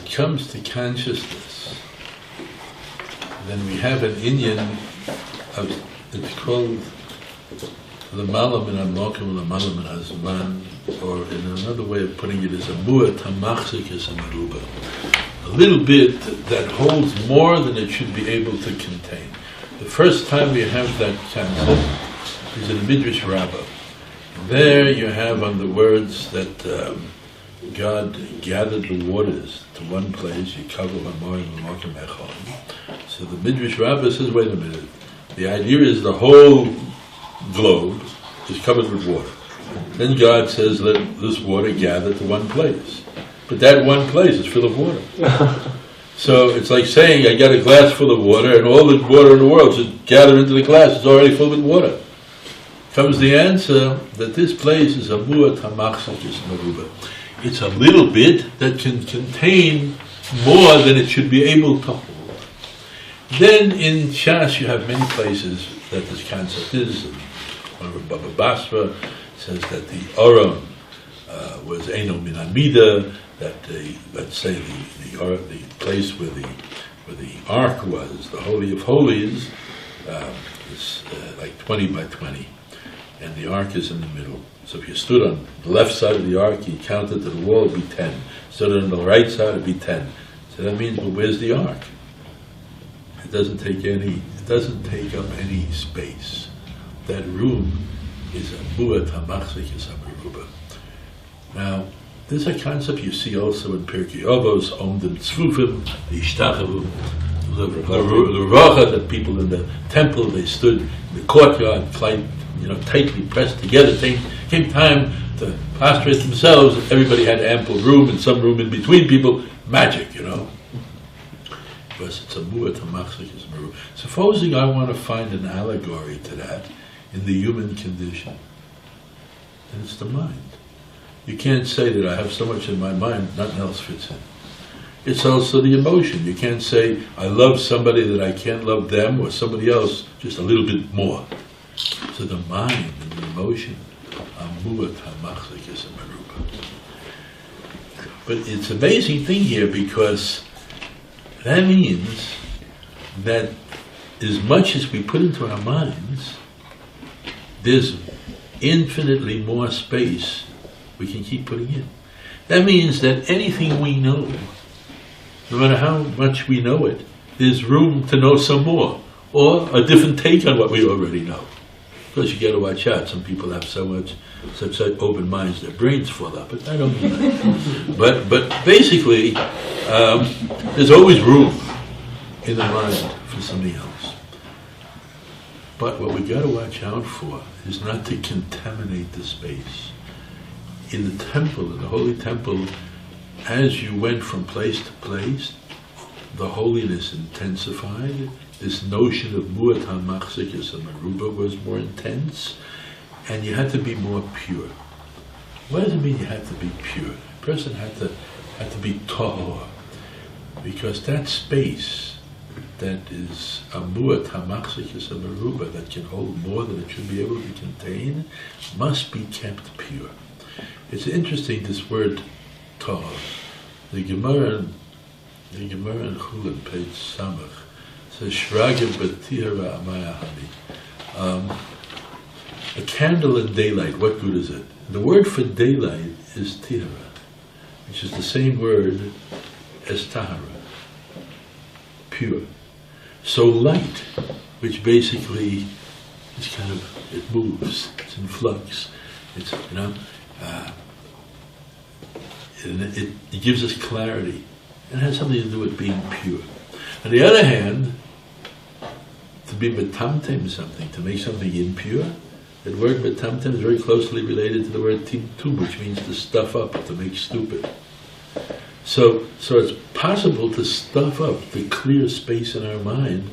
it comes to consciousness, then we have an Inyan of, it's called the Malam in Amokim, the Malam in Hazman, or in another way of putting it is a Mu'at HaMachzikis HaMeruba. A little bit that holds more than it should be able to contain. The first time we have that concept is in the Midrash Rabbah. There you have on the words that God gathered the waters to one place, so the Midrash Rabbah says, wait a minute, the idea is the whole globe is covered with water. Then God says, let this water gather to one place. But that one place is full of water. So it's like saying, I got a glass full of water, and all the water in the world should gather into the glass, it's already full with water. Comes the answer that this place is a Mu'at HaMachzikis HaMeruba. It's a little bit that can contain more than it should be able to hold. Then in Shas you have many places that this concept is. One of Baba Basra says that the Aron was Eino Min Amida, that let's say the place where the Ark was, the Holy of Holies, is like 20 by 20. And the Ark is in the middle. So if you stood on the left side of the Ark, you counted to the wall, it would be 10. Stood on the right side, it would be 10. So that means, well, where's the Ark? It doesn't take up any space. That room is a Mu'at HaMachzikis HaMeruba. Now, this is a concept you see also in Pirkei Avos, Omdim Tzfufim, the Ishtachavu, the Racha, that people in the temple, they stood in the courtyard, tightly pressed together. Came time to prostrate themselves. Everybody had ample room and some room in between people. Magic, Because it's a Mu'at HaMachzikis HaMeruba. Supposing I want to find an allegory to that in the human condition, and it's the mind. You can't say that I have so much in my mind, nothing else fits in. It's also the emotion. You can't say I love somebody that I can't love them or somebody else just a little bit more. So the mind and the emotion are Mu'at HaMachzikis HaMeruba. But it's an amazing thing here, because that means that as much as we put into our minds, there's infinitely more space we can keep putting in. That means that anything we know, no matter how much we know it, there's room to know some more, or a different take on what we already know. Because you got to watch out. Some people have such open minds, their brains fall up. But I don't mean that. But basically, there's always room in the mind for something else. But what we got to watch out for is not to contaminate the space. In the temple, in the holy temple, as you went from place to place, the holiness intensified. This notion of Mu'at HaMachzikis HaMeruba was more intense, and you had to be more pure. What does it mean you had to be pure? A person had to be tahor, because that space that is a Mu'at HaMachzikis HaMeruba, that can hold more than it should be able to contain, must be kept pure. It's interesting, this word tahor. The Gemara in Chulin, page Samach, says Shragim B'tihara Amaya Hani. A candle in daylight, what good is it? The word for daylight is Tihara, which is the same word as Tahara, pure. So light, which basically is it moves, it's in flux, it gives us clarity. It has something to do with being pure. On the other hand, to be metamtem something, to make something impure, that word metamtem is very closely related to the word timtum, which means to stuff up, to make stupid. So it's possible to stuff up, to clear space in our mind,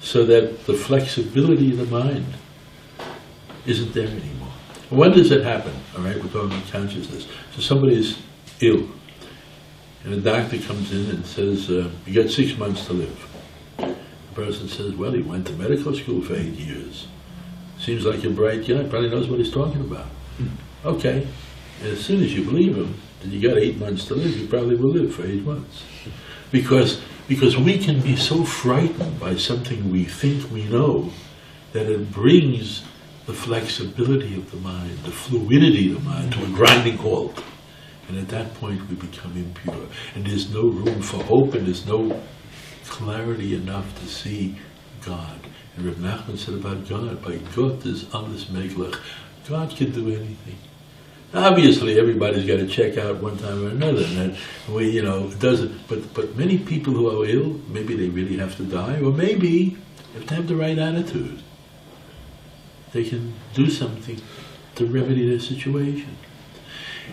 so that the flexibility of the mind isn't there anymore. When does it happen? All right, we're talking about consciousness. So somebody is ill, and a doctor comes in and says, you got 6 months to live. The person says, well, he went to medical school for 8 years. Seems like a bright guy, probably knows what he's talking about. Okay, and as soon as you believe him, and you got 8 months to live, you probably will live for 8 months. Because we can be so frightened by something we think we know that it brings the flexibility of the mind, the fluidity of the mind to a grinding halt. And at that point we become impure. And there's no room for hope, and there's no clarity enough to see God. And Reb Nachman said about God, by Gott is alles möglich. God can do anything. Obviously, everybody's got to check out one time or another, and we, it doesn't. But many people who are ill, maybe they really have to die, or maybe if they have the right attitude, they can do something to remedy their situation.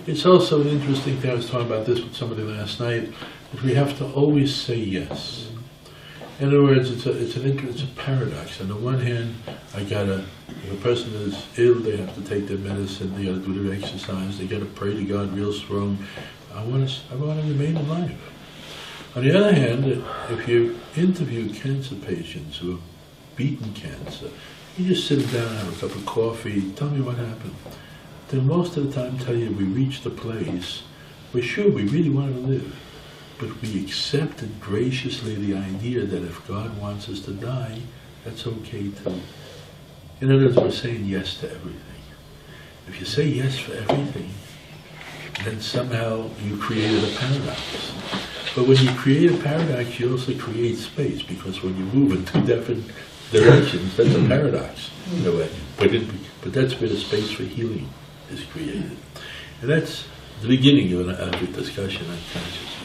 It's also an interesting thing. I was talking about this with somebody last night, that we have to always say yes. In other words, it's a paradox. On the one hand, if a person is ill, they have to take their medicine, they got to do their exercise, they got to pray to God real strong. I want to remain alive. On the other hand, if you interview cancer patients who have beaten cancer, you just sit them down, have a cup of coffee, tell me what happened. Then most of the time tell you we reached a place where sure, we really want to live. But we accepted graciously the idea that if God wants us to die, that's okay too. In other words, we're saying yes to everything. If you say yes for everything, then somehow you created a paradox. But when you create a paradox, you also create space, because when you move in two different directions, that's a paradox in a way. But that's where the space for healing is created. And that's the beginning of an discussion on consciousness.